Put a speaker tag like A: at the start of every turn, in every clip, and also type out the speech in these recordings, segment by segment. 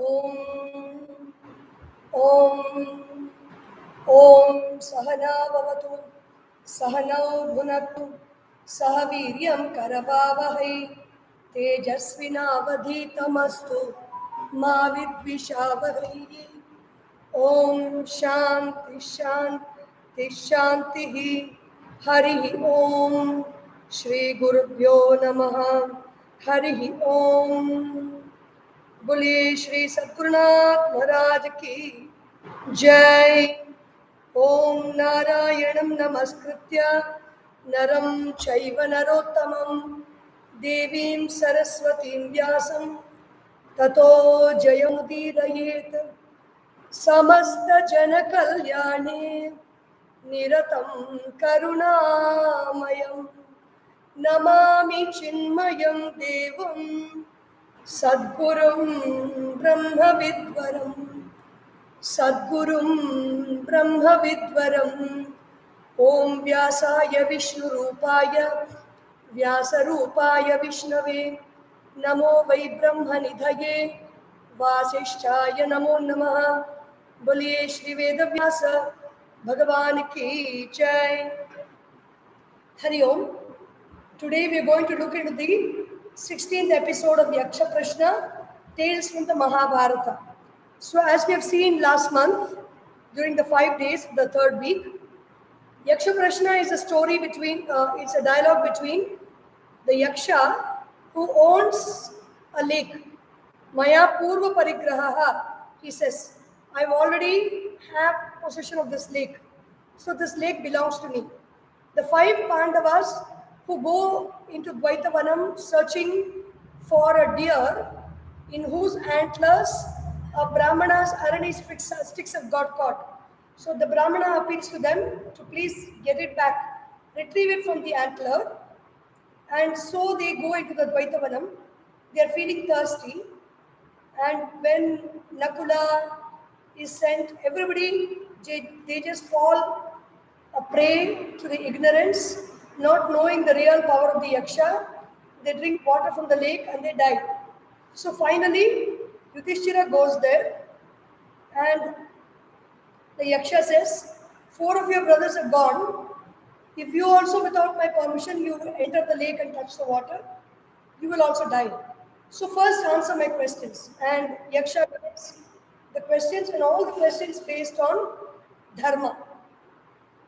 A: Om Om Om Sahana Bhavatu Sahanau Bhunatu Sahaviryam Karavavahai Tejasvinavadhitamastu Ma Vidvishavahai. Om Shanti Shanti Shanti Hari Om Shri Gurubhyo Namaha Hari Om. बोलिए श्री सद्गुरुनाथ महाराज की जय. ओम नारायणं नमस्कृत्य नरं चैव नरोत्तमं देवीं सरस्वतीं व्यासं ततो जयमुदीरयेत्. समस्त जनकल्याणे निरतं करुणामयं नमामि चिन्मयं देवं सद्गुरुं ब्रह्मविद्वरं ओम व्यासाय विष्णुरूपाय व्यासरूपाय विष्णवे नमो वै ब्रह्मनिधये वासिष्ठाय नमो नमः. बोलिए श्री वेदव्यास भगवान की जय. हरि ओम. Today we are going to look into the 16th episode of Yaksha Prashna, Tales from the Mahabharata. So as we have seen last month, during the 5 days of the third week, Yaksha Prashna is a story between, it's a dialogue between the Yaksha who owns a lake. Maya Purva Parigraha, he says, I already have possession of this lake. So this lake belongs to me. The 5 Pandavas who go into Dvaitavanam searching for a deer in whose antlers a Brahmana's Arani sticks have got caught. So the Brahmana appeals to them to please get it back, retrieve it from the antler. And so they go into the Dvaitavanam. They are feeling thirsty. And when Nakula is sent, everybody, they just fall a prey to the ignorance, not knowing the real power of the Yaksha. They drink water from the lake and they die. So finally, Yudhishthira goes there and the Yaksha says, 4 of your brothers are gone. If you also, without my permission, you enter the lake and touch the water, you will also die. So first answer my questions. And Yaksha gets the questions, and all the questions based on dharma.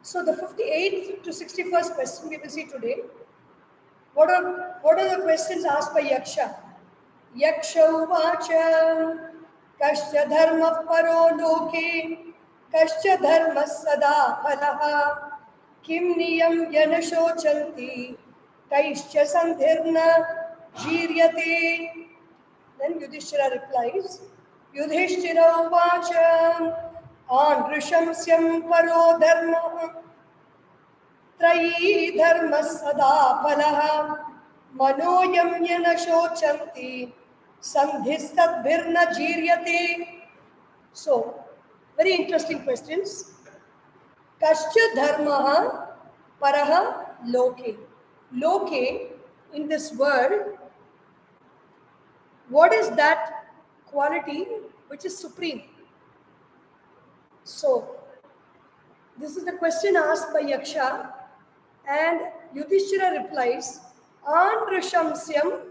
A: So the 58th to 61st question we will see today. What are the questions asked by Yaksha? Yaksha uvacha kasya dharma paro loke kasya dharma sada phalaha kim niyam yanashochanti kaishya sandhirna jiryate. Then Yudhishthira replies, Yudhishthira uvacha Andrishamsyam paro dharma trayi dharma sada phalaha manoyam yanashochanti sandhis sadbhirna jiryate. So, very interesting questions. Kasya dharma paraha loke. Loke, in this world, what is that quality which is supreme? So, this is the question asked by Yaksha, and Yudhishthira replies, Andrishamsyam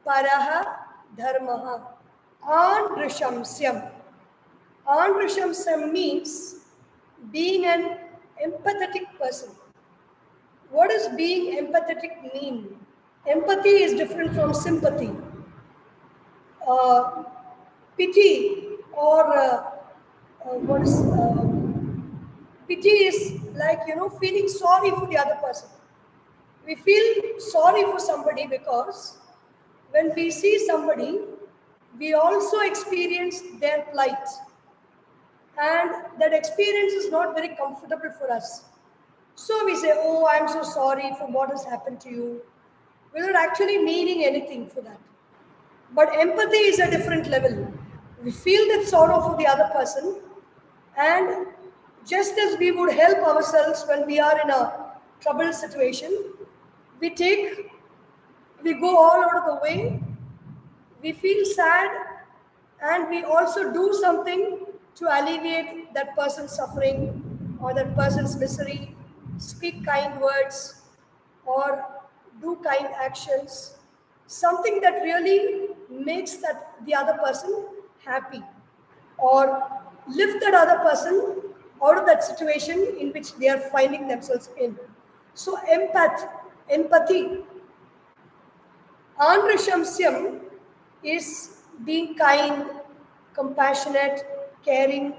A: paraha dharmaha. Andrishamsyam. Andrishamsyam means being an empathetic person. What does being empathetic mean? Empathy is different from sympathy. Pity or pity is like, feeling sorry for the other person. We feel sorry for somebody because when we see somebody, we also experience their plight. And that experience is not very comfortable for us. So we say, oh, I'm so sorry for what has happened to you, without actually meaning anything for that. But empathy is a different level. We feel that sorrow for the other person, and just as we would help ourselves when we are in a troubled situation, we go all out of the way, we feel sad, and we also do something to alleviate that person's suffering or that person's misery, speak kind words or do kind actions, something that really makes that the other person happy or lift that other person out of that situation in which they are finding themselves in. So empathy, Andrishamsyam is being kind, compassionate, caring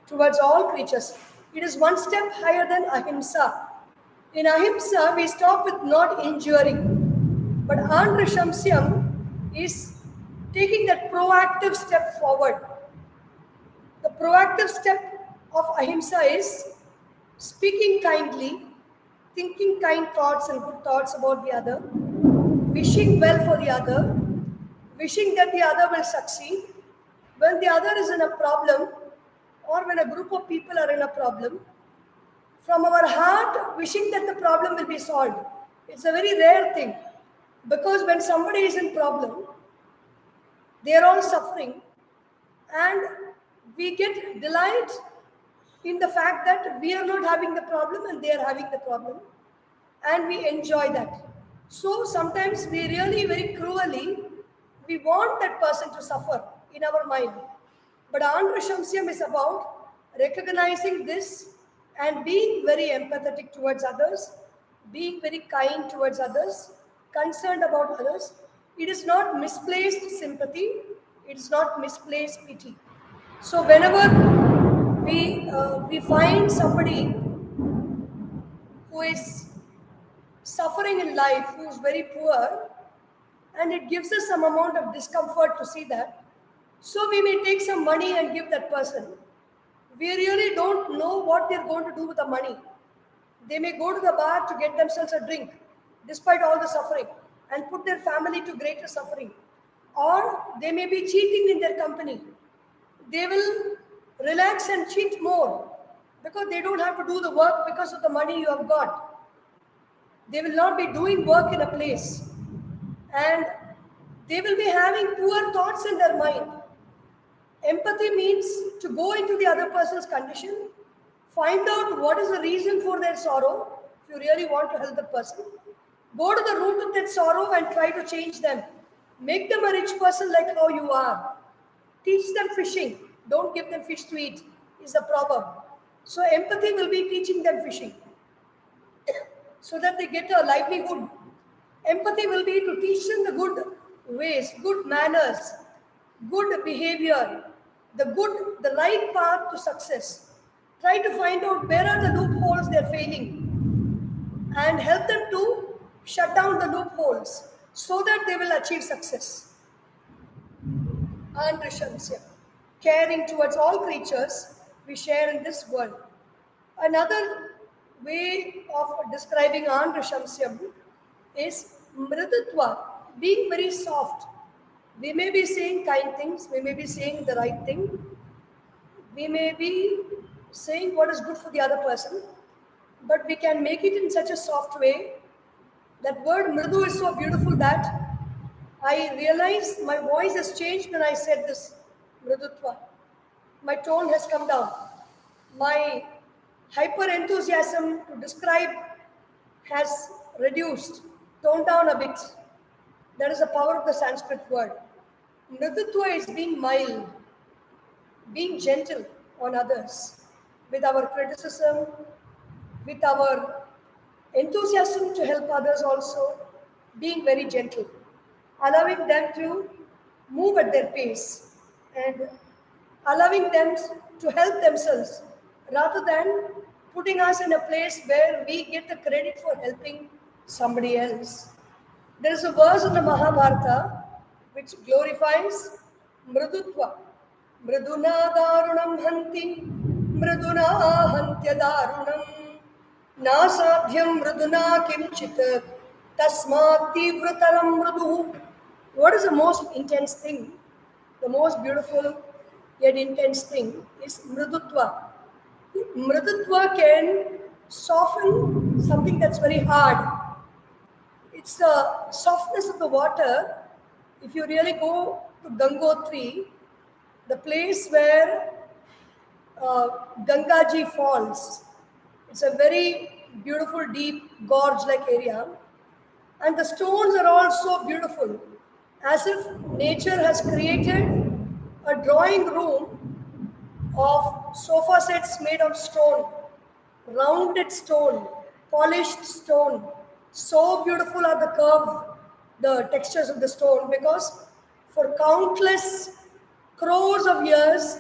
A: towards all creatures. It is one step higher than ahimsa. In ahimsa, we stop with not injuring, but Andrishamsyam is taking that proactive step forward. The proactive step of ahimsa is speaking kindly, thinking kind thoughts and good thoughts about the other, wishing well for the other, wishing that the other will succeed. When the other is in a problem, or when a group of people are in a problem, from our heart, wishing that the problem will be solved. It's a very rare thing because when somebody is in problem, they are all suffering, and we get delight in the fact that we are not having the problem and they are having the problem, and we enjoy that. So sometimes we really very cruelly, we want that person to suffer in our mind. But Andrishamsyam is about recognizing this and being very empathetic towards others, being very kind towards others, concerned about others. It is not misplaced sympathy, it is not misplaced pity. So whenever we find somebody who is suffering in life, who is very poor, and it gives us some amount of discomfort to see that. So we may take some money and give that person. We really don't know what they're going to do with the money. They may go to the bar to get themselves a drink, despite all the suffering, and put their family to greater suffering. Or they may be cheating in their company. They will relax and cheat more because they don't have to do the work because of the money you have got. They will not be doing work in a place, and they will be having poor thoughts in their mind. Empathy means to go into the other person's condition, find out what is the reason for their sorrow. If you really want to help the person, go to the root of that sorrow and try to change them. Make them a rich person like how you are. Teach them fishing. Don't give them fish to eat, is a proverb. So empathy will be teaching them fishing so that they get a livelihood. Empathy will be to teach them the good ways, good manners, good behavior, the right path to success. Try to find out where are the loopholes they're failing and help them to shut down the loopholes so that they will achieve success. And Rishamsya, caring towards all creatures we share in this world. Another way of describing Andrishamsyam is Mridutva, being very soft. We may be saying kind things, we may be saying the right thing, we may be saying what is good for the other person, but we can make it in such a soft way. That word Mridu is so beautiful that I realize my voice has changed when I said this Mridutva. My tone has come down. My hyper enthusiasm to describe has reduced, toned down a bit. That is the power of the Sanskrit word. Mridutva is being mild, being gentle on others, with our criticism, with our enthusiasm to help others also, being very gentle, allowing them to move at their pace and allowing them to help themselves rather than putting us in a place where we get the credit for helping somebody else. There is a verse in the Mahabharata which glorifies Mridutva. Mriduna darunam hanti, mriduna hantya darunam, nasadhyam mriduna kimchit, tasmat tivrataram mridu. What is the most intense thing? The most beautiful yet intense thing is Mridutva. Mridutva can soften something that's very hard. It's the softness of the water. If you really go to Gangotri, the place where Gangaji falls. It's a very beautiful, deep, gorge-like area. And the stones are all so beautiful, as if nature has created a drawing room of sofa sets made of stone, rounded stone, polished stone. So beautiful are the textures of the stone, because for countless crores of years,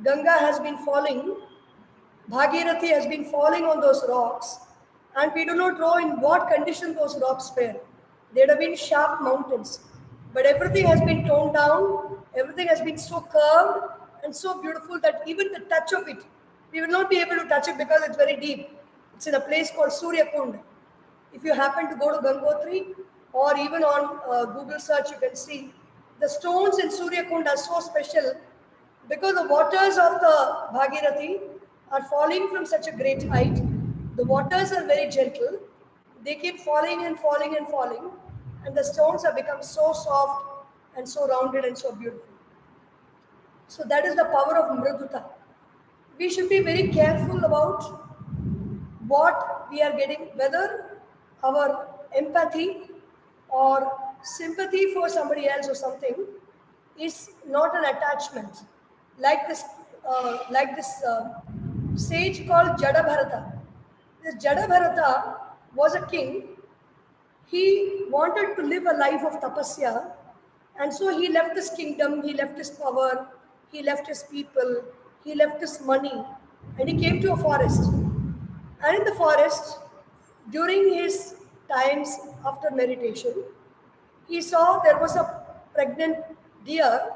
A: Ganga has been falling, Bhagirathi has been falling on those rocks, and we do not know in what condition those rocks were. They'd have been sharp mountains, but everything has been toned down, everything has been so curved and so beautiful that even the touch of it, we will not be able to touch it because it's very deep. It's in a place called Surya Kund. If you happen to go to Gangotri or even on Google search, you can see the stones in Surya Kund are so special because the waters of the Bhagirathi are falling from such a great height. The waters are very gentle. They keep falling and falling and falling, and the stones have become so soft and so rounded and so beautiful. So that is the power of Mriduta. We should be very careful about what we are getting, whether our empathy or sympathy for somebody else or something is not an attachment. Like this sage called Jadabharata. This Jadabharata was a king. He wanted to live a life of tapasya, and so he left his kingdom, he left his power, he left his people, he left his money, and he came to a forest. And in the forest, during his times after meditation, he saw there was a pregnant deer.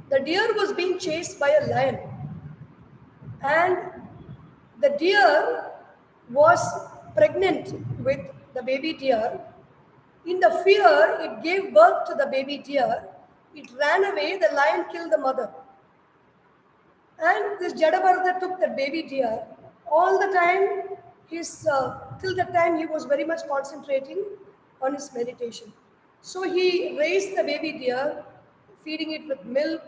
A: The deer was being chased by a lion, and the deer was pregnant with the baby deer. In the fear, it gave birth to the baby deer. It ran away, the lion killed the mother. And this Jadabharata took that baby deer. All the time, till the time he was very much concentrating on his meditation. So he raised the baby deer, feeding it with milk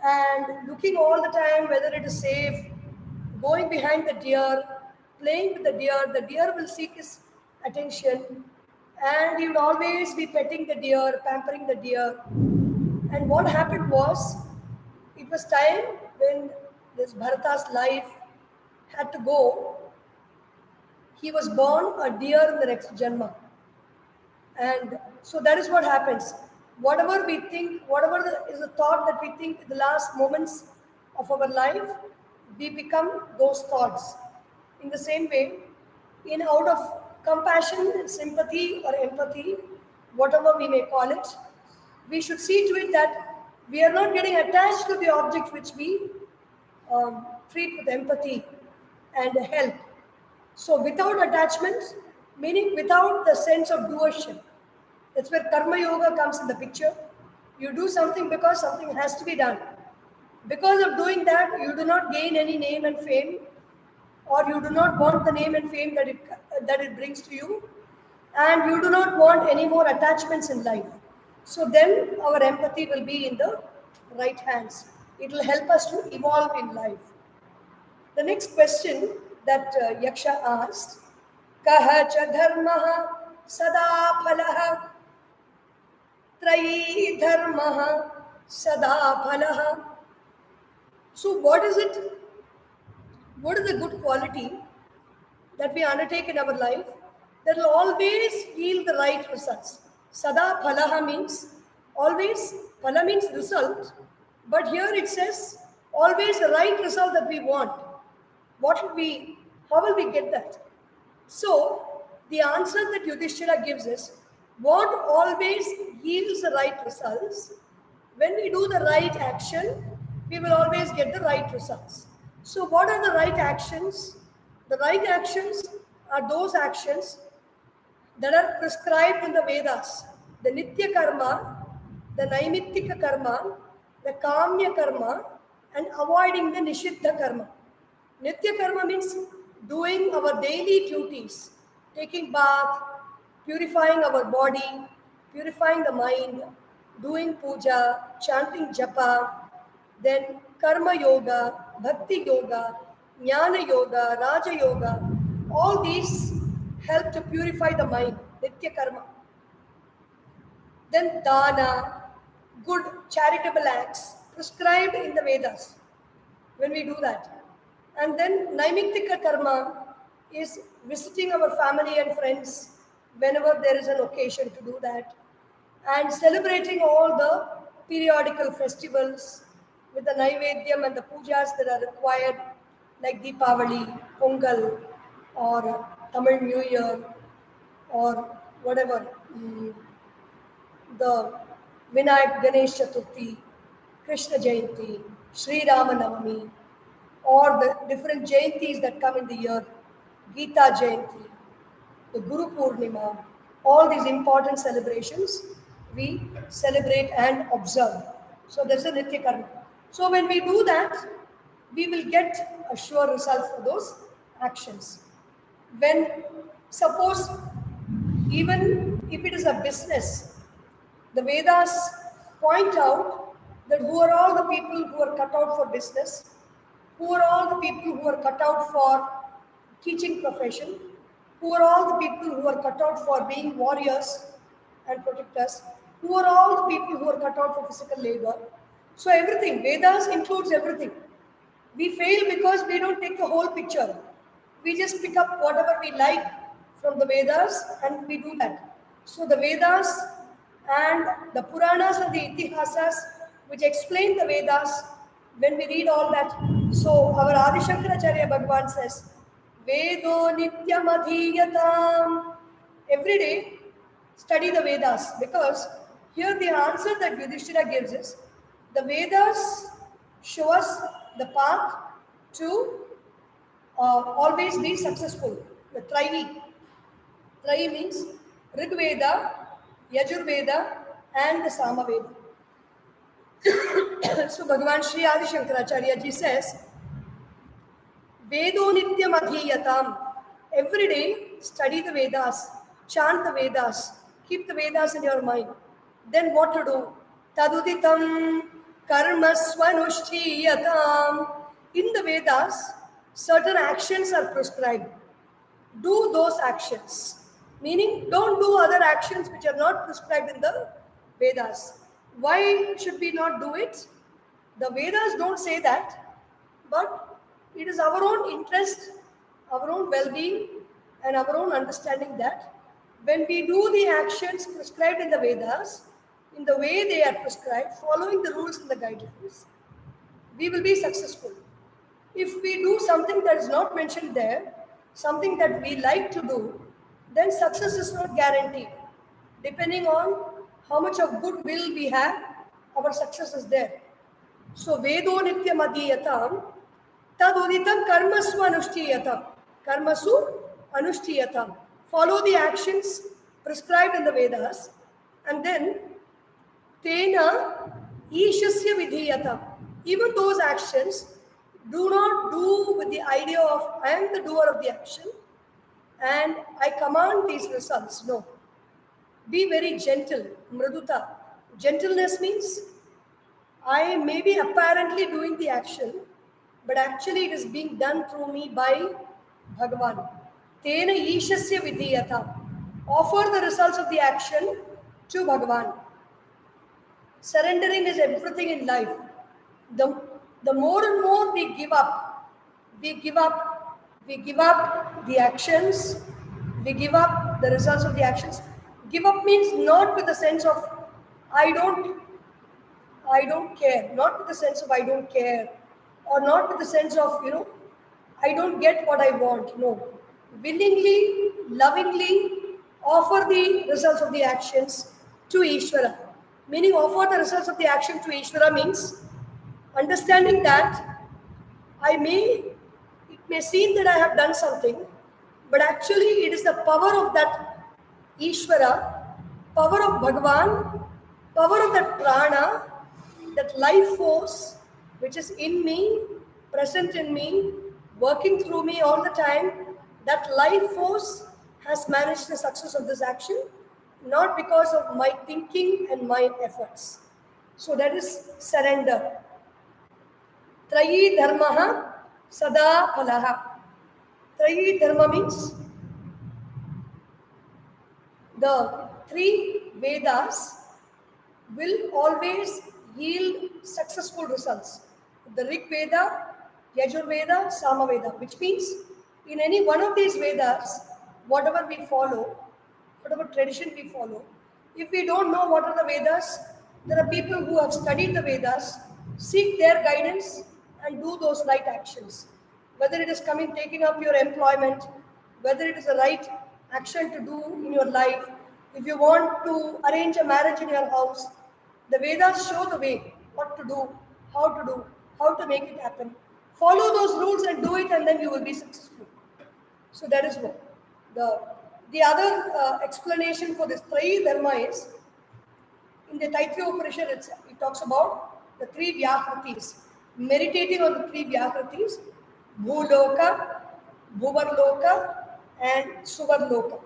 A: and looking all the time whether it is safe, going behind the deer, playing with the deer. The deer will seek his attention, and he would always be petting the deer, pampering the deer. And what happened was, it was time when this Bharata's life had to go. He was born a deer in the next Janma. And so that is what happens. Whatever we think, is the thought that we think in the last moments of our life, we become those thoughts. In the same way, out of compassion, sympathy, or empathy, whatever we may call it, we should see to it that we are not getting attached to the object which we treat with empathy and help. So without attachment, meaning without the sense of doership, that's where karma yoga comes in the picture. You do something because something has to be done. Because of doing that, you do not gain any name and fame, or you do not want the name and fame that it brings to you, and you do not want any more attachments in life. So then our empathy will be in the right hands. It will help us to evolve in life. The next question that Yaksha asked, Kaha cha dharmaha sada phalaha trayi dharmaha sada phalaha. So what is it? What is a good quality that we undertake in our life that will always yield the right results? Sada phalaha means always, phala means result, but here it says always the right result that we want. How will we get that? So the answer that Yudhishthira gives is, what always yields the right results? When we do the right action, we will always get the right results. So what are the right actions? The right actions are those actions that are prescribed in the Vedas. The Nitya Karma, the Naimittika Karma, the Kamya Karma, and avoiding the Nishiddha Karma. Nitya Karma means doing our daily duties, taking bath, purifying our body, purifying the mind, doing puja, chanting japa, Then karma yoga, bhakti yoga, jnana yoga, raja yoga, all these help to purify the mind, nitya karma. Then dana, good charitable acts prescribed in the Vedas when we do that. And then naimitika karma is visiting our family and friends whenever there is an occasion to do that. And celebrating all the periodical festivals with the Naivedyam and the pujas that are required, like Deepavali, Pongal, or Tamil New Year, or whatever, the Vinayak Ganesh Chaturthi, Krishna Jayanti, Sri Rama Navami, or the different Jayantis that come in the year, Gita Jayanti, the Guru Purnima, all these important celebrations we celebrate and observe. So that's a Nitya Karma. So when we do that, we will get a sure result for those actions. When suppose even if it is a business, the Vedas point out that who are all the people who are cut out for business, who are all the people who are cut out for teaching profession, who are all the people who are cut out for being warriors and protectors, who are all the people who are cut out for physical labor. So everything, Vedas includes everything. We fail because we don't take the whole picture. We just pick up whatever we like from the Vedas and we do that. So the Vedas and the Puranas and the Itihasas, which explain the Vedas, when we read all that, so our Adi Shankaracharya Bhagavan says, Vedo Nityam Adhiyatam. Every day, study the Vedas, because here the answer that Yudhishthira gives is, the Vedas show us the path to always be successful. The Trayi. Trayi means Rig Veda, Yajur Veda, and the Samaveda. So Bhagavan Sri Adi Shankaracharya ji says, Vedo Nityam Adhiyatam. Every day, study the Vedas, chant the Vedas, keep the Vedas in your mind. Then what to do? Taduditam karma swanushtiyatam. In the Vedas, certain actions are prescribed. Do those actions. Meaning, don't do other actions which are not prescribed in the Vedas. Why should we not do it? The Vedas don't say that, but it is our own interest, our own well-being, and our own understanding that when we do the actions prescribed in the Vedas, in the way they are prescribed, following the rules and the guidelines, we will be successful. If we do something that is not mentioned there, something that we like to do, then success is not guaranteed. Depending on how much of goodwill we have, our success is there. So, Vedo Nityam Adhiyatam, Tad Uditam Karmasu Anushtiyatam. Karmasu Anushtiyatam. Follow the actions prescribed in the Vedas, and then Tena Ishasya Vidhiyatam. Even those actions, do not do with the idea of I am the doer of the action and I command these results. No. Be very gentle, mraduta. Gentleness means I may be apparently doing the action, but actually it is being done through me by Bhagavan. Tena Ishasya Vidhiyata. Offer the results of the action to Bhagavan. Surrendering is everything in life. The more and more we give up the actions, we give up the results of the actions. Give up means not with the sense of I don't care, not with the sense of I don't care, or not with the sense of, I don't get what I want. No. Willingly, lovingly offer the results of the actions to Ishvara. Meaning offer the results of the action to Ishvara means understanding that it may seem that I have done something, but actually it is the power of that Ishvara, power of Bhagavan, power of that prana, that life force which is in me, present in me, working through me all the time, that life force has managed the success of this action, not because of my thinking and my efforts. So that is surrender. Trayi dharmaha sada phalaha. Trayi dharma means the three Vedas will always yield successful results. The Rig Veda, Yajur Veda, Sama Veda, which means in any one of these Vedas, whatever we follow, whatever tradition we follow, if we don't know what are the Vedas, there are people who have studied the Vedas, seek their guidance and do those right actions. Whether it is coming, taking up your employment, whether it is the right action to do in your life, if you want to arrange a marriage in your house, the Vedas show the way, what to do, how to make it happen. Follow those rules and do it, and then you will be successful. So that is what. The other explanation for this Trayi Dharma is in the Taittiriya Upanishad itself. It talks about the three Vyakritis. Meditating on the three Vyakritis, Bhuloka, Bhuvarloka, and Suvarloka.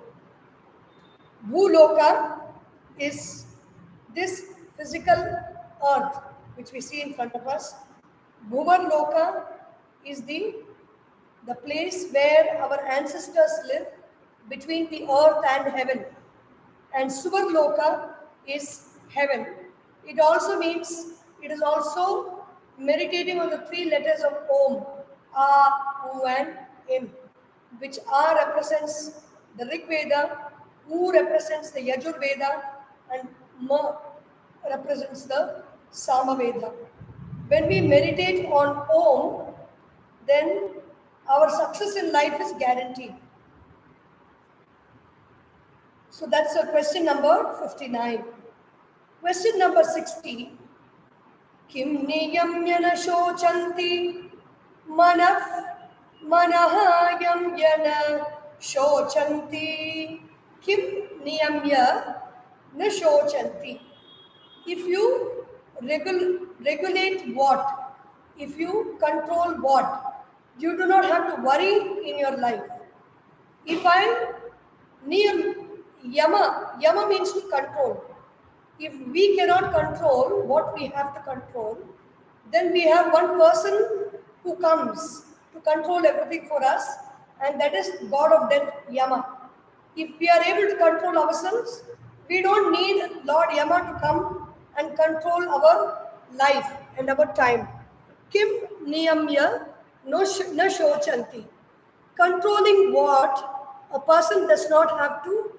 A: Bhuloka is this physical earth which we see in front of us. Bhuvarloka is the place where our ancestors live between the earth and heaven. And Suvarloka is heaven. It also means, it is also meditating on the three letters of Om, A, U and M, which A represents the Rig Veda, U represents the Yajur Veda, and Ma represents the Sama Veda. When we meditate on Om, then our success in life is guaranteed. So that's question number 59. Question number 60. Kim niyamya na shochanti manah yamya na shochanti. Kim niyamya na shochanti. If you regulate what? If you control what? You do not have to worry in your life. If I Yama means to control. If we cannot control what we have to control, then we have one person who comes to control everything for us, and that is God of death, Yama. If we are able to control ourselves, we don't need Lord Yama to come and control our life and our time. Kim niyamya na shochanti. Controlling what a person does not have to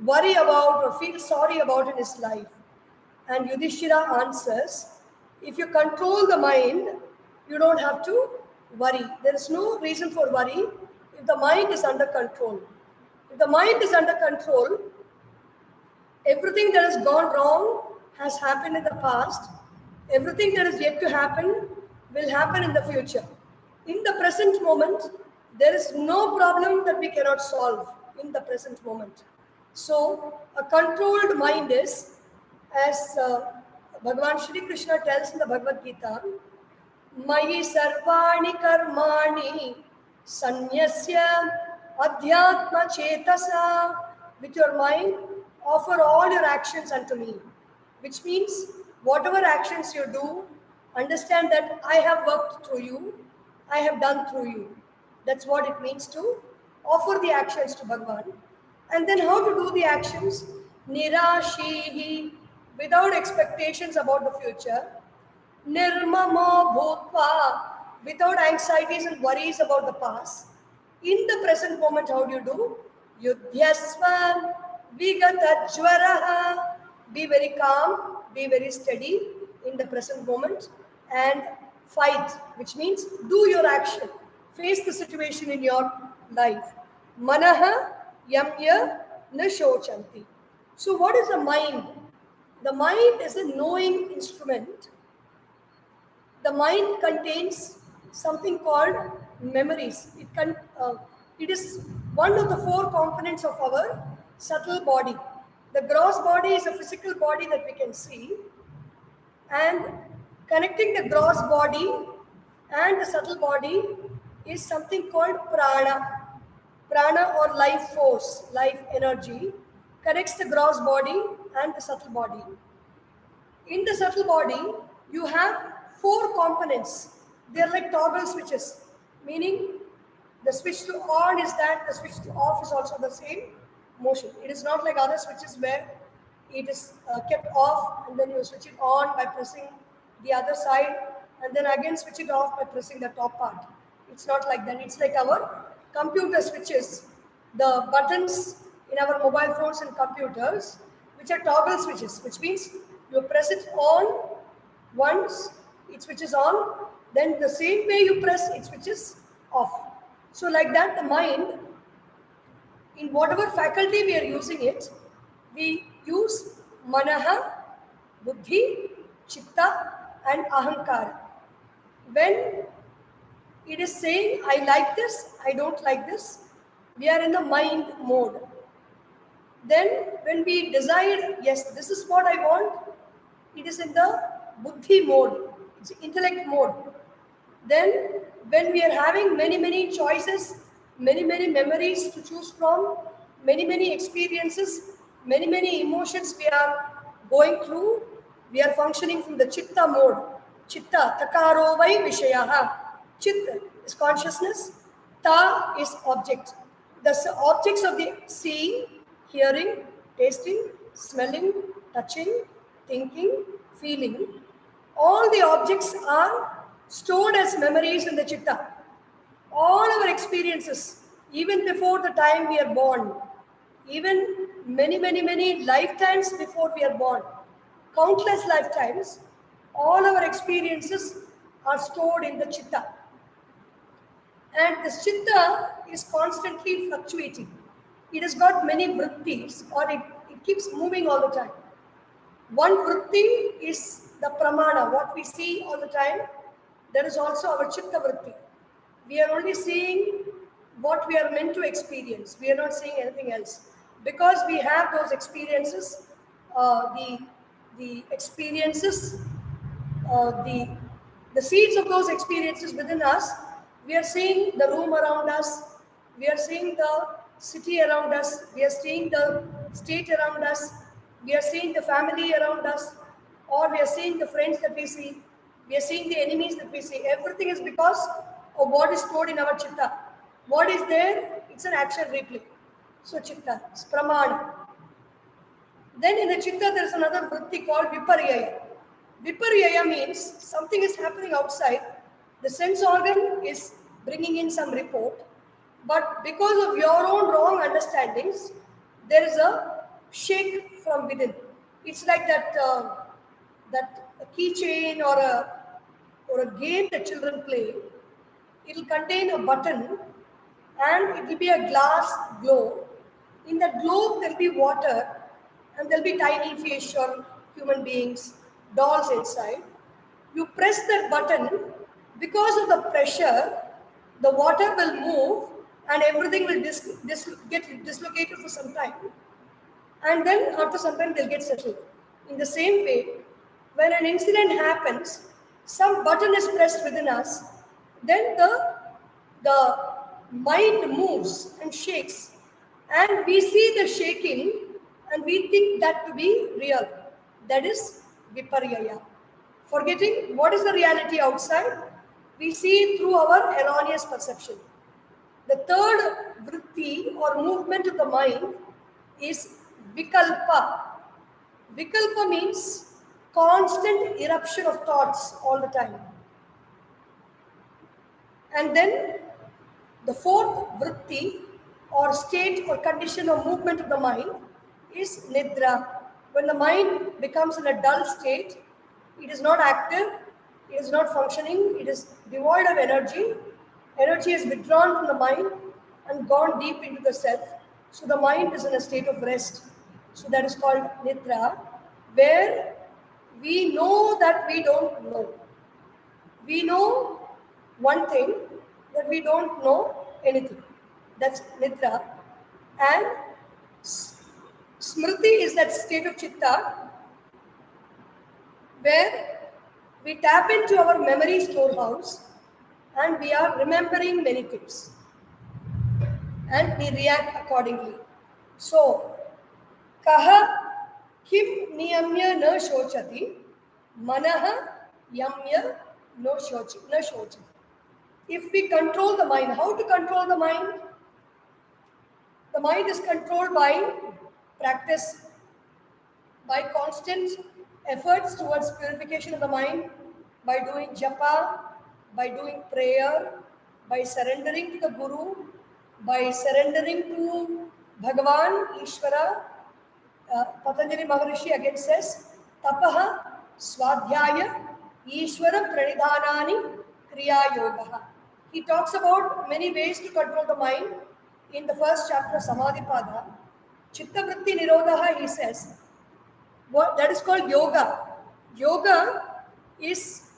A: worry about or feel sorry about in his life. And Yudhishthira answers, if you control the mind, you don't have to worry. There is no reason for worry if the mind is under control. If the mind is under control, everything that has gone wrong has happened in the past. Everything that is yet to happen will happen in the future. In the present moment, there is no problem that we cannot solve in the present moment. So, a controlled mind is, as Bhagavan Shri Krishna tells in the Bhagavad Gita, Mayi sarvani karmani sanyasya adhyatma chetasa. With your mind, offer all your actions unto me. Which means, whatever actions you do, understand that I have worked through you, I have done through you. That's what it means to offer the actions to Bhagavan. And then how to do the actions? Nirashihi, without expectations about the future. Nirmamo bhutva, without anxieties and worries about the past. In the present moment, how do you do? Yudhyasva vigata jwaraha. Be very calm, be very steady in the present moment and fight, which means do your action. Face the situation in your life. Manaha yamya na shochanti. So what is the mind? The mind is a knowing instrument. The mind contains something called memories. It is one of the four components of our subtle body. The gross body is a physical body that we can see, and connecting the gross body and the subtle body is something called prana. Prana or life force, life energy, connects the gross body and the subtle body. In the subtle body, you have four components. They are like toggle switches, meaning the switch to on is that, the switch to off is also the same motion. It is not like other switches where it is kept off and then you switch it on by pressing the other side and then again switch it off by pressing the top part. It's not like that. It's like our computer switches, the buttons in our mobile phones and computers, which are toggle switches, which means you press it on once, it switches on, then the same way you press, it switches off. So like that, the mind, in whatever faculty we are using it, we use manaha, buddhi, chitta and ahankara. When it is saying, I like this, I don't like this, we are in the mind mode. Then when we decide, yes, this is what I want, it is in the buddhi mode, it's intellect mode. Then when we are having many choices, many memories to choose from, many experiences, many emotions we are going through, we are functioning from the chitta mode. Chitta, takaro vai vishayaha. Chit is consciousness, ta is object. The objects of the seeing, hearing, tasting, smelling, touching, thinking, feeling, all the objects are stored as memories in the chitta. All our experiences, even before the time we are born, even many lifetimes before we are born, countless lifetimes, all our experiences are stored in the chitta. And this chitta is constantly fluctuating. It has got many vrittis, or it keeps moving all the time. One vritti is the pramana, what we see all the time. That is also our chitta vritti. We are only seeing what we are meant to experience. We are not seeing anything else. Because we have those experiences, the experiences, the seeds of those experiences within us, we are seeing the room around us, we are seeing the city around us, we are seeing the state around us, we are seeing the family around us, or we are seeing the friends that we see, we are seeing the enemies that we see. Everything is because of what is stored in our chitta. What is there? It's an action replay. So chitta, it's pramana. Then in the chitta there is another vritti called viparyaya. Viparyaya means something is happening outside. The sense organ is bringing in some report, but because of your own wrong understandings, there is a shake from within. It's like that keychain or a game that children play. It will contain a button and it will be a glass globe. In that globe, there will be water and there will be tiny fish or human beings, dolls inside. You press that button, because of the pressure, the water will move and everything will get dislocated for some time. And then after some time, they'll get settled. In the same way, when an incident happens, some button is pressed within us, then the mind moves and shakes. And we see the shaking and we think that to be real. That is viparyaya. Forgetting what is the reality outside, we see it through our erroneous perception. The third vritti or movement of the mind is vikalpa. Vikalpa means constant eruption of thoughts all the time. And then the fourth vritti or state or condition or movement of the mind is nidra. When the mind becomes in a dull state, it is not active, it is not functioning, it is devoid of energy. Energy is withdrawn from the mind and gone deep into the self. So the mind is in a state of rest. So that is called nidra, where we know that we don't know. We know one thing, that we don't know anything. That's nidra. And smriti is that state of chitta where we tap into our memory storehouse and we are remembering many things and we react accordingly. So, kaha kim niyamya na shochati, manaha yamya No shochi, no shochi. If we control the mind, how to control the mind? The mind is controlled by practice, by constant efforts towards purification of the mind, by doing japa, by doing prayer, by surrendering to the Guru, by surrendering to Bhagavan, Ishvara. Patanjali Maharishi again says, Tapaha Swadhyaya Ishvara Pranidhanani Kriya Yogaha. He talks about many ways to control the mind. In the first chapter, Samadhipada, Chitta Vritti Nirodha, he says, what that is called yoga. Yoga is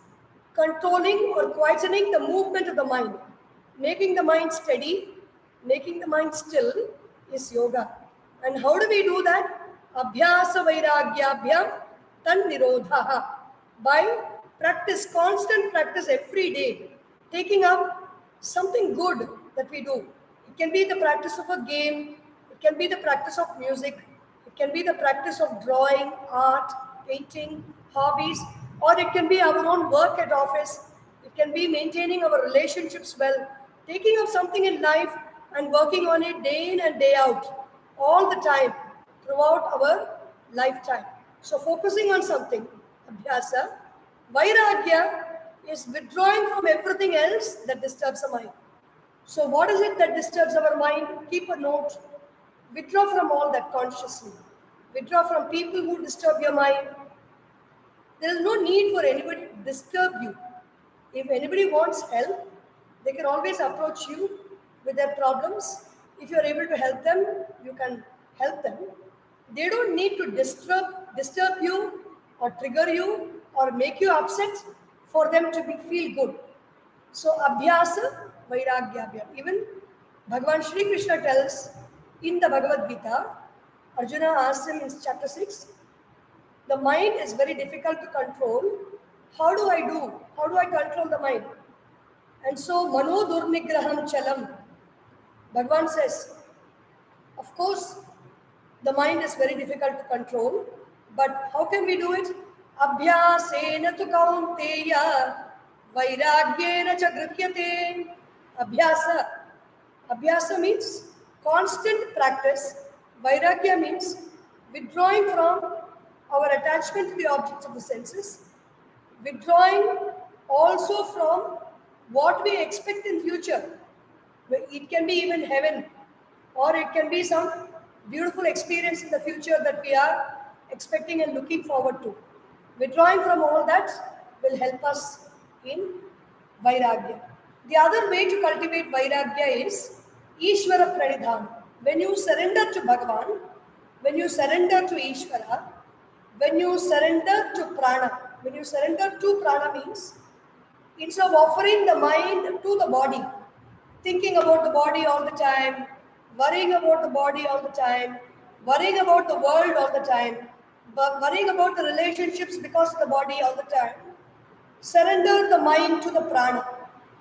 A: controlling or quietening the movement of the mind. Making the mind steady, making the mind still is yoga. And how do we do that? Abhyasa vairagyabhyam tan nirodha. By practice, constant practice every day, taking up something good that we do. It can be the practice of a game, it can be the practice of music, it can be the practice of drawing, art, painting, hobbies, or it can be our own work at office. It can be maintaining our relationships well, taking up something in life and working on it day in and day out, all the time, throughout our lifetime. So focusing on something, abhyasa, vairagya is withdrawing from everything else that disturbs the mind. So what is it that disturbs our mind? Keep a note. Withdraw from all that consciously. Withdraw from people who disturb your mind. There is no need for anybody to disturb you. If anybody wants help, they can always approach you with their problems. If you are able to help them, you can help them. They don't need to disturb you or trigger you or make you upset for them to feel good. So abhyasa, vairagya. Even Bhagavan Shri Krishna tells in the Bhagavad Gita, Arjuna asks him in chapter 6, the mind is very difficult to control. How do I do? How do I control the mind? And so Mano Durnigraham Chalam. Bhagavan says, of course, the mind is very difficult to control, but how can we do it? Abhyasena tu kaunteya vairagyena cha grihyate. Abhyasa. Abhyasa means constant practice. Vairagya means withdrawing from our attachment to the objects of the senses, withdrawing also from what we expect in future. It can be even heaven, or it can be some beautiful experience in the future that we are expecting and looking forward to. Withdrawing from all that will help us in Vairagya. The other way to cultivate Vairagya is Ishvara Pranidhana. When you surrender to Bhagavan, when you surrender to Ishvara, when you surrender to Prana, when you surrender to Prana means instead of offering the mind to the body, thinking about the body all the time, worrying about the body all the time, worrying about the world all the time, worrying about the relationships because of the body all the time, surrender the mind to the prana.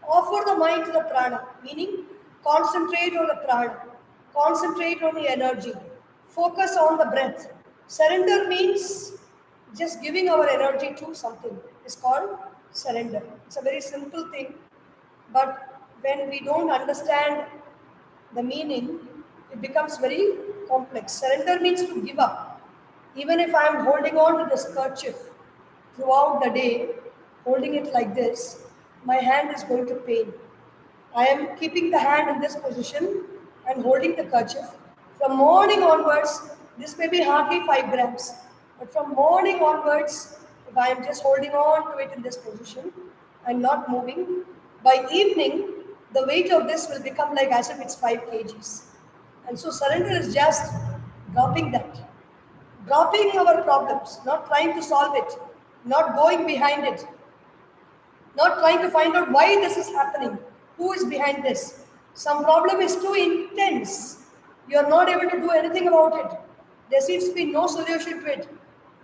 A: Offer the mind to the prana, meaning concentrate on the prana, concentrate on the energy, focus on the breath. Surrender means just giving our energy to something. It's called surrender. It's a very simple thing, but when we don't understand the meaning, it becomes very complex. Surrender means to give up. Even if I am holding on to this kerchief throughout the day, holding it like this, my hand is going to pain. I am keeping the hand in this position and holding the kerchief. From morning onwards, this may be hardly 5 grams, but from morning onwards, if I am just holding on to it in this position and not moving, by evening, the weight of this will become like as if it's 5 kgs. And so surrender is just dropping that. Dropping our problems, not trying to solve it, not going behind it, not trying to find out why this is happening, who is behind this. Some problem is too intense. You are not able to do anything about it. There seems to be no solution to it.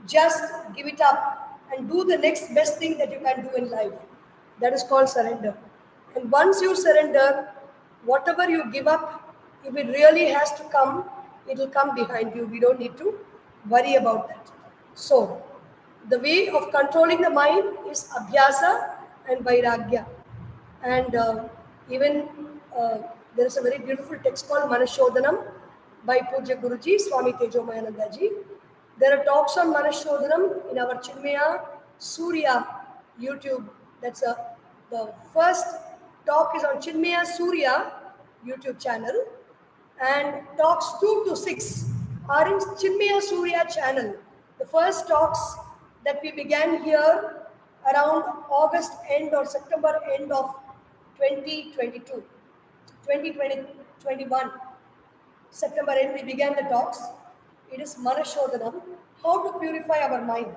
A: Just give it up and do the next best thing that you can do in life. That is called surrender. And once you surrender, whatever you give up, if it really has to come, it will come behind you. We don't need to worry about that. So, the way of controlling the mind is abhyasa, and Vairagya. And even there is a very beautiful text called Manashodhanam by Puja Guruji, Swami Tejomayanandaji. There are talks on Manashodhanam in our Chinmaya Surya YouTube. The first talk is on Chinmaya Surya YouTube channel, and talks 2 to 6 are in Chinmaya Surya channel. The first talks that we began here around August end or September end of 2022, 2021. September end we began the talks. It is Manashodhanam, how to purify our mind.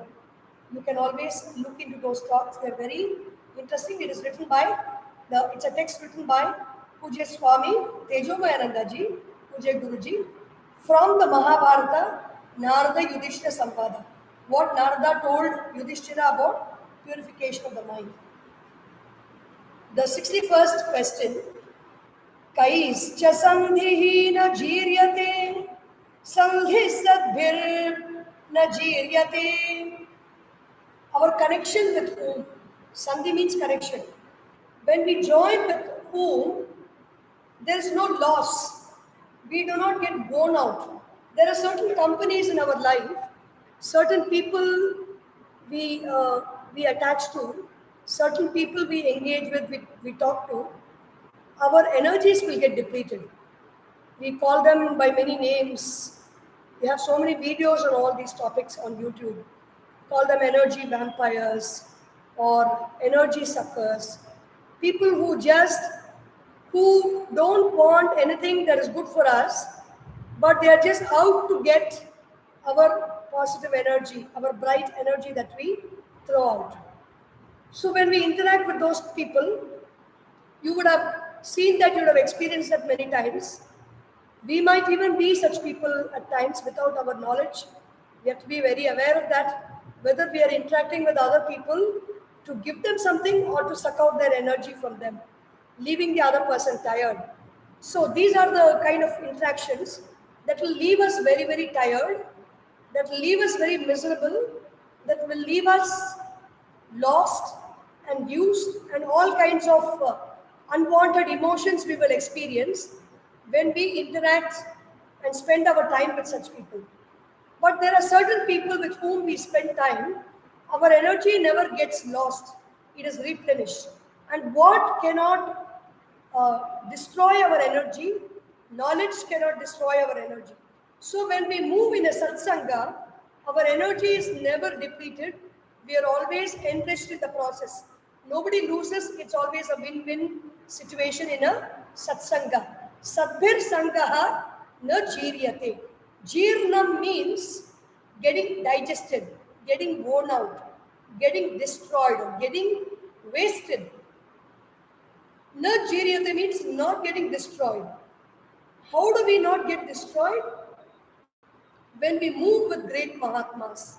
A: You can always look into those talks. They're very interesting. It is written by it's a text written by Puja Swami Tejomayanandaji, Puja Guruji, from the Mahabharata, Narada Yudhishthira Samvada. What Narada told Yudhishthira about purification of the mind. The 61st question, Kaischa sandhihi na jiryate, sandhi sadbhir na jiryate. Our connection with whom? Sandhi means connection. When we join with whom, there is no loss. We do not get worn out. There are certain companies in our life, certain people we attach to, certain people we engage with, we talk to. Our energies will get depleted. We call them by many names. We have so many videos on all these topics on YouTube. Call them energy vampires or energy suckers. People who don't want anything that is good for us, but they are just out to get our positive energy, our bright energy that we throw out. So when we interact with those people, you would have seen that, you would have experienced that many times. We might even be such people at times without our knowledge. We have to be very aware of that, whether we are interacting with other people to give them something or to suck out their energy from them, leaving the other person tired. So these are the kind of interactions that will leave us very, very tired, that will leave us very miserable, that will leave us lost and used, and all kinds of unwanted emotions we will experience when we interact and spend our time with such people. But there are certain people with whom we spend time, our energy never gets lost, it is replenished. And what cannot destroy our energy? Knowledge cannot destroy our energy. So when we move in a satsanga, our energy is never depleted. We are always enriched in the process. Nobody loses, it's always a win-win situation in a satsanga. Sadbhir sangaha na jiryate. Jirnam means getting digested, getting worn out, getting destroyed, getting wasted. Na jiryate means not getting destroyed. How do we not get destroyed? When we move with great Mahatmas,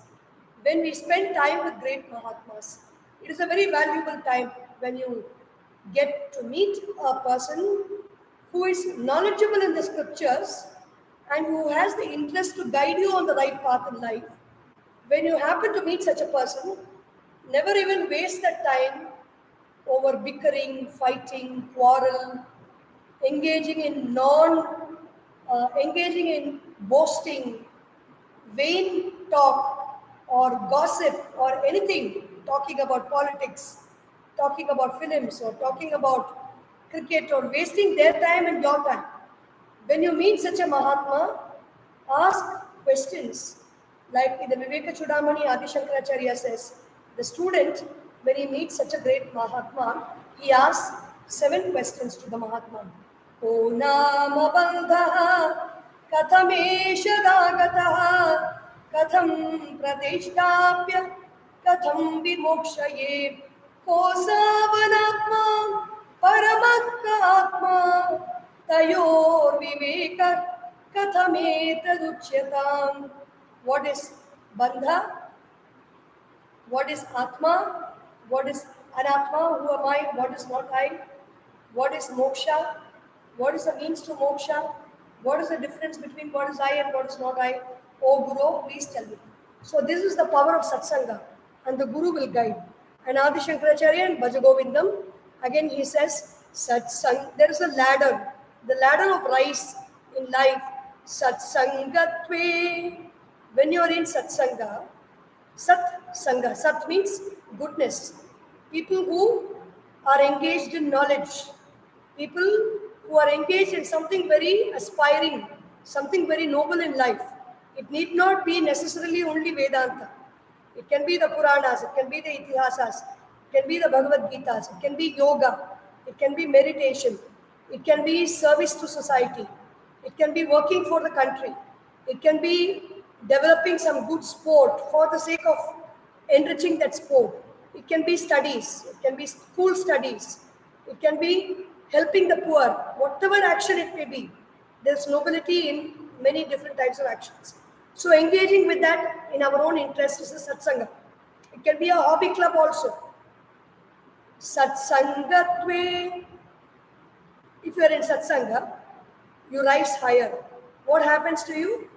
A: when we spend time with great Mahatmas. It is a very valuable time when you get to meet a person who is knowledgeable in the scriptures and who has the interest to guide you on the right path in life. When you happen to meet such a person, never even waste that time over bickering, fighting, quarrel, engaging in boasting, vain talk or gossip or anything, talking about politics, talking about films or talking about cricket, or wasting their time and your time. When you meet such a Mahatma, ask questions. Like in the Viveka Chudamani, Adi Shankaracharya says, the student, when he meets such a great Mahatma, he asks 7 questions to the Mahatma. Ko nama bandha kathamesha dagataha katham pratishthapya katham vimokshaye ko savanatma paramakka tayor viveka kathametadukshyatam. What is bandha? What is atma? What is anatma? Who am I? What is not I? What is moksha? What is the means to moksha? What is the difference between what is I and what is not I? Oh Guru, please tell me. So this is the power of satsanga, and the Guru will guide. And Adi Shankaracharya and Bhajagovindam, again he says, Satsang, there is a ladder, the ladder of rise in life. Satsangatve. When you are in Satsanga, Sat Sangha, Sat means goodness. People who are engaged in knowledge, people who are engaged in something very aspiring, something very noble in life. It need not be necessarily only Vedanta. It can be the Puranas, it can be the Itihasas, it can be the Bhagavad Gitas, it can be yoga, it can be meditation, it can be service to society, it can be working for the country, it can be developing some good sport for the sake of enriching that sport, it can be studies, it can be school studies, it can be helping the poor, whatever action it may be. There's nobility in many different types of actions. So engaging with that in our own interest is a satsanga. It can be a hobby club also. Satsangatve. If you are in satsanga, you rise higher. What happens to you?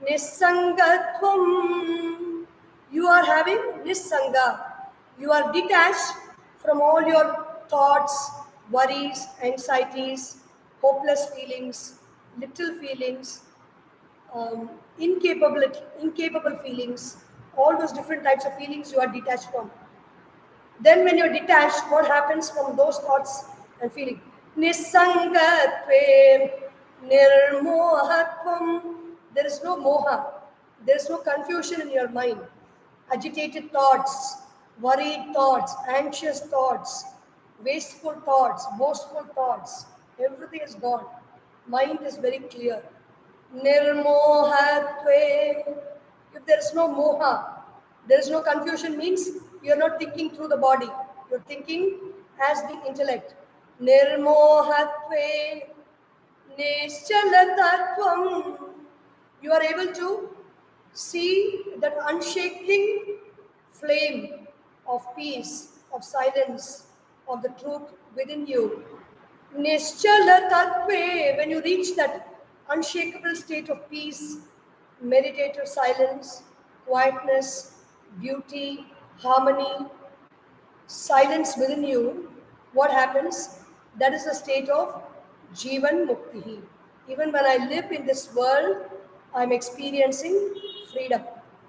A: Nisangatvam. You are having nisanga. You are detached from all your thoughts, worries, anxieties, hopeless feelings, little feelings, incapable feelings, all those different types of feelings you are detached from. Then when you're detached, what happens from those thoughts and feeling? Nisangatve nirmohatvam. There is no moha. There is no confusion in your mind. Agitated thoughts, worried thoughts, anxious thoughts, wasteful thoughts, boastful thoughts. Everything is gone. Mind is very clear. Nirmohatve. If there is no moha, there is no confusion, means you are not thinking through the body. You are thinking as the intellect. Nirmohatve nischalatatvam. You are able to see that unshaking flame of peace, of silence, of the truth within you. Nischala Tattve, when you reach that unshakable state of peace, meditative silence, quietness, beauty, harmony, silence within you, what happens? That is a state of Jivan Mukti. Even when I live in this world, I'm experiencing freedom.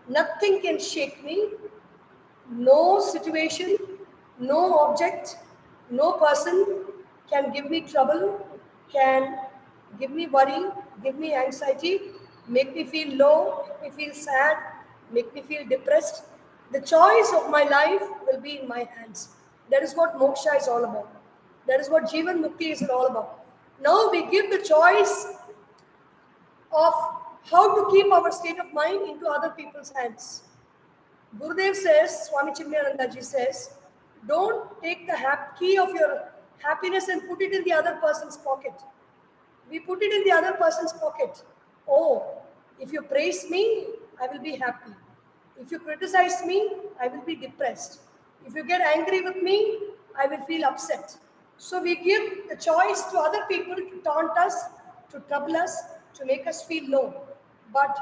A: Nothing can shake me, no situation, no object, no person can give me trouble, can give me worry, give me anxiety, make me feel low, make me feel sad, make me feel depressed. The choice of my life will be in my hands. That is what moksha is all about. That is what Jivan Mukti is all about. Now we give the choice of how to keep our state of mind into other people's hands. Gurudev says, Swami Chinmaya says, don't take the key of your happiness and put it in the other person's pocket. We put it in the other person's pocket. Oh, if you praise me, I will be happy. If you criticize me, I will be depressed. If you get angry with me, I will feel upset. So we give the choice to other people to taunt us, to trouble us, to make us feel low. But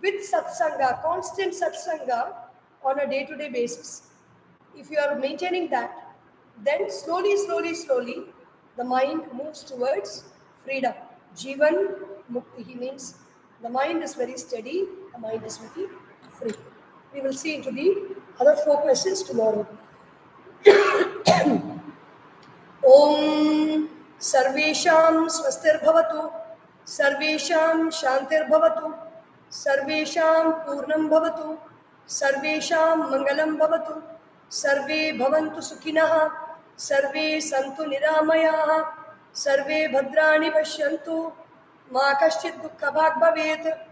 A: with satsanga, constant satsanga on a day-to-day basis, if you are maintaining that, then slowly, the mind moves towards freedom. Jivan Mukti means the mind is very steady, the mind is very free. We will see into the other 4 questions tomorrow. Om Sarvesham Swastirбhavatu, Sarvesham Shantirbhavatu, Sarvesham Purnam Bhavatu, Sarvesham Mangalam Bhavatu, Sarve Bhavantu Sukhinah, Sarve Santu Niramayaः, Sarve Bhadrani Pashyantu, Ma Kaschid Dukkha Bhavet.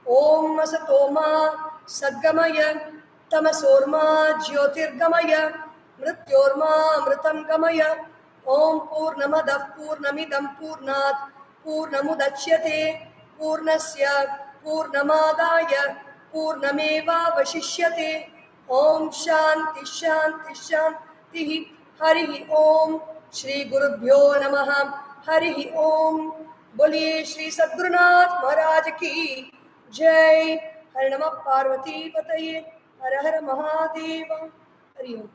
A: Om Asatoma Sadgamaya, Tamasorma Jyotirgamaya, Mrityorma Amritam Gamaya. Om Purnamadav Purnamidam Purnat Purnamudachyate Purnasya Purnamadaya Purnameva Vashishyate. Om Shanti Shanti Shanti. Hari Om. Shri Gurubhyo Namaha. Hari Om. बोलिए श्री सद्गुरुनाथ महाराज की जय. हर नमः पार्वती पतये. हर हर महादेव. हरि ओम.